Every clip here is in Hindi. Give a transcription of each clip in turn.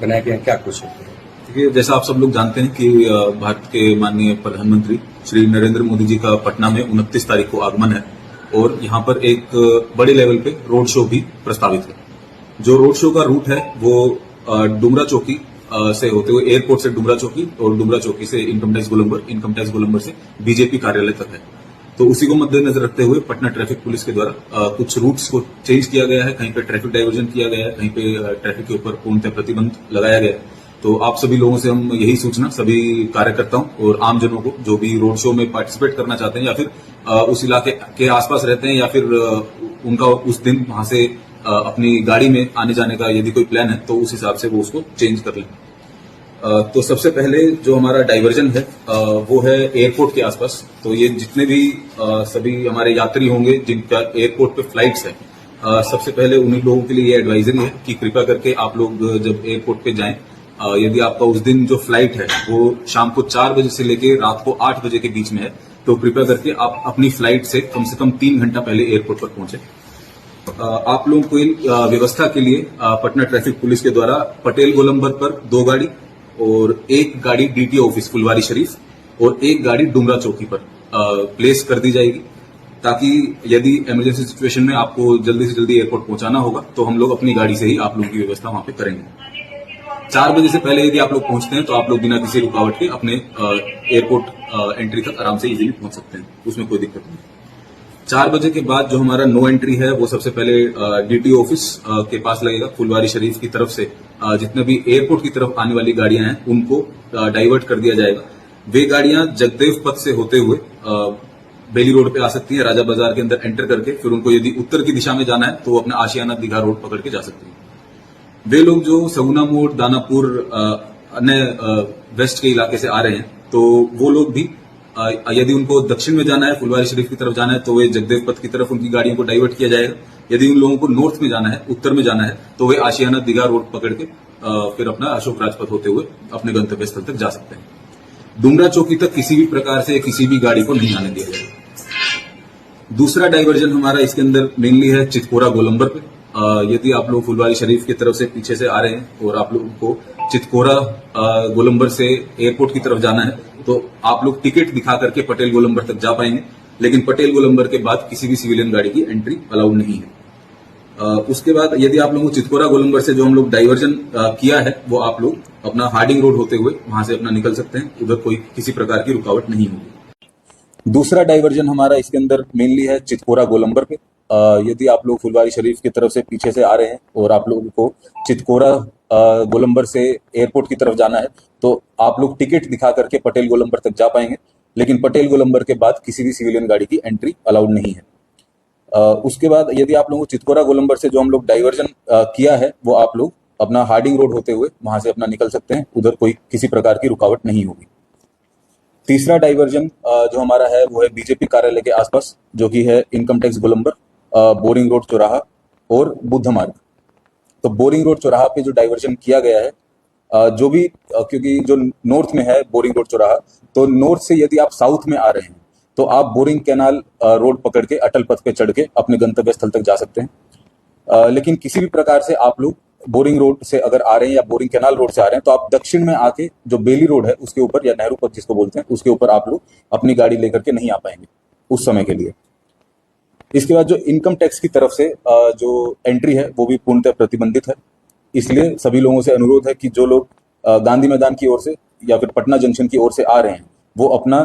बनाए गए हैं, क्या कुछ है? देखिए, जैसा आप सब लोग जानते हैं कि भारत के माननीय प्रधानमंत्री श्री नरेंद्र मोदी जी का पटना में 29 तारीख को आगमन है और यहाँ पर एक बड़े लेवल पे रोड शो भी प्रस्तावित है। जो रोड शो का रूट है वो डुमरा चौकी से होते हुए एयरपोर्ट से डुमरा चौकी और डुमरा चौकी से इनकम टैक्स गोलंबर से बीजेपी कार्यालय तक है। तो उसी को मद्देनजर रखते हुए पटना ट्रैफिक पुलिस के द्वारा कुछ रूट्स को चेंज किया गया है, कहीं पे ट्रैफिक डाइवर्जन किया गया है, कहीं पे ट्रैफिक के ऊपर पूर्णतः प्रतिबंध लगाया गया है। तो आप सभी लोगों से हम यही सूचना सभी कार्यकर्ताओं और आमजनों को जो भी रोड शो में पार्टिसिपेट करना चाहते हैं या फिर उस इलाके के आसपास रहते हैं या फिर उनका उस दिन वहां से अपनी गाड़ी में आने जाने का यदि कोई प्लान है तो उस हिसाब से वो उसको चेंज कर लें। तो सबसे पहले जो हमारा डाइवर्जन है वो है एयरपोर्ट के आसपास। तो ये जितने भी सभी हमारे यात्री होंगे जिनका एयरपोर्ट पे फ्लाइट्स है, सबसे पहले उन्हीं लोगों के लिए ये एडवाइजरी है कि कृपया करके आप लोग जब एयरपोर्ट पे जाएं, यदि आपका उस दिन जो फ्लाइट है वो शाम को 4 बजे से लेकर रात को 8 बजे के बीच में है, तो कृपया करके आप अपनी फ्लाइट से कम 3 घंटा पहले एयरपोर्ट पर पहुंचे। आप लोगों को व्यवस्था के लिए पटना ट्रैफिक पुलिस के द्वारा पटेल गोलंबर पर 2 गाड़ी और 1 गाड़ी डीटीओ ऑफिस फुलवारी शरीफ और 1 गाड़ी डुमरा चौकी पर प्लेस कर दी जाएगी, ताकि यदि इमरजेंसी सिचुएशन में आपको जल्दी से जल्दी एयरपोर्ट पहुंचाना होगा तो हम लोग अपनी गाड़ी से ही आप लोगों की व्यवस्था वहां पे करेंगे। 4 बजे से पहले यदि आप लोग पहुंचते हैं तो आप लोग बिना किसी रुकावट के अपने एयरपोर्ट एंट्री तक आराम से इजीली पहुंच सकते हैं, उसमें कोई दिक्कत नहीं। 4 बजे के बाद जो हमारा नो एंट्री है वो सबसे पहले डीटीओ ऑफिस के पास लगेगा। फुलवारी शरीफ की तरफ से जितने भी एयरपोर्ट की तरफ आने वाली गाड़ियां हैं उनको डाइवर्ट कर दिया जाएगा। वे गाड़ियां जगदेव पथ से होते हुए बेली रोड पे आ सकती हैं, राजा बाजार के अंदर एंटर करके फिर उनको यदि उत्तर की दिशा में जाना है तो वो अपना आशियाना दीघा रोड पकड़ के जा सकती हैं। वे लोग जो सगुना मोड़, दानापुर, अन्य वेस्ट के इलाके से आ रहे हैं तो वो लोग भी यदि उनको दक्षिण में जाना है, फुलवारी शरीफ की तरफ जाना है तो वे जगदेव पथ की तरफ उनकी गाड़ियों को डाइवर्ट किया जाएगा। यदि उन लोगों को नॉर्थ में जाना है, उत्तर में जाना है, तो वे आशियाना दीघा रोड पकड़ के फिर अपना अशोक राजपथ होते हुए अपने गंतव्य स्थल तक जा सकते हैं। डुमरा चौकी तक किसी भी प्रकार से किसी भी गाड़ी को नहीं आने दिया जाएगा। दूसरा डाइवर्जन हमारा इसके अंदर मेनली है चितकोरा गोलंबर पे। यदि आप लोग फुलवारी शरीफ की तरफ से पीछे से आ रहे हैं और आप लोगों को चितकोरा गोलंबर से एयरपोर्ट की तरफ जाना है तो आप लोग टिकट दिखा करके पटेल गोलंबर तक जा पाएंगे, लेकिन पटेल गोलंबर के बाद किसी भी सिविलियन गाड़ी की एंट्री अलाउड नहीं है। उसके बाद यदि आप लोगों को चितकोरा गोलंबर से जो हम लोग डाइवर्जन किया है वो आप लोग अपना हार्डिंग रोड होते हुए वहां से अपना निकल सकते हैं, उधर कोई किसी प्रकार की रुकावट नहीं होगी। दूसरा डाइवर्जन हमारा इसके अंदर मेनली है चितकोरा गोलंबर पे। यदि आप लोग फुलवारी शरीफ की तरफ से पीछे से आ रहे हैं और आप लोगों को चितकोरा गोलंबर से एयरपोर्ट की तरफ जाना है तो आप लोग टिकट दिखा करके पटेल गोलंबर तक जा पाएंगे, लेकिन पटेल गोलंबर के बाद किसी भी सिविलियन गाड़ी की एंट्री अलाउड नहीं है। उसके बाद यदि आप लोगों को चितकोरा गोलंबर से जो हम लोग डाइवर्जन किया है वो आप लोग अपना हार्डिंग रोड होते हुए वहां से अपना निकल सकते हैं, उधर कोई किसी प्रकार की रुकावट नहीं होगी। तीसरा डाइवर्जन जो हमारा है वो है बीजेपी कार्यालय के आसपास, जो कि है इनकम टैक्स गोलंबर, बोरिंग रोड चौराहा और बुद्ध मार्ग। तो बोरिंग रोड चौराहा पे जो डाइवर्जन किया गया है, जो भी क्योंकि जो नॉर्थ में है बोरिंग रोड चौराहा, तो नॉर्थ से यदि आप साउथ में आ रहे हैं तो आप बोरिंग कैनाल रोड पकड़ के अटल पथ पे चढ़ के अपने गंतव्य स्थल तक जा सकते हैं। लेकिन किसी भी प्रकार से आप लोग बोरिंग रोड से अगर आ रहे हैं या बोरिंग कैनाल रोड से आ रहे हैं तो आप दक्षिण में आके जो बेली रोड है उसके ऊपर या नेहरू पथ जिसको बोलते हैं उसके ऊपर आप लोग अपनी गाड़ी लेकर के नहीं आ पाएंगे उस समय के लिए। इसके बाद जो इनकम टैक्स की तरफ से जो एंट्री है वो भी पूर्णतः प्रतिबंधित है, इसलिए सभी लोगों से अनुरोध है कि जो लोग गांधी मैदान की ओर से या फिर पटना जंक्शन की ओर से आ रहे हैं वो अपना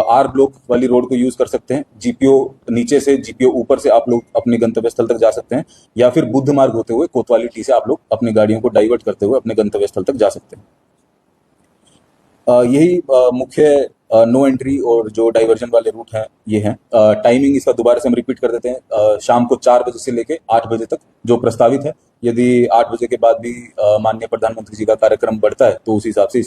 आर ब्लॉक वाली रोड को यूज कर सकते हैं। जीपीओ नीचे से जीपीओ ऊपर से आप लोग अपने गंतव्य स्थल तक जा सकते हैं, या फिर बुद्ध मार्ग होते हुए कोतवाली टी से आप लोग अपनी गाड़ियों को डाइवर्ट करते हुए अपने गंतव्य स्थल तक जा सकते हैं। यही मुख्य नो एंट्री और जो डाइवर्जन वाले रूट हैं ये हैं। टाइमिंग इसका दोबारा से हम रिपीट कर देते हैं। शाम को 4 बजे से लेके 8 बजे तक जो प्रस्तावित है। यदि 8 बजे के बाद भी माननीय प्रधानमंत्री जी का कार्यक्रम बढ़ता है तो उस हिसाब से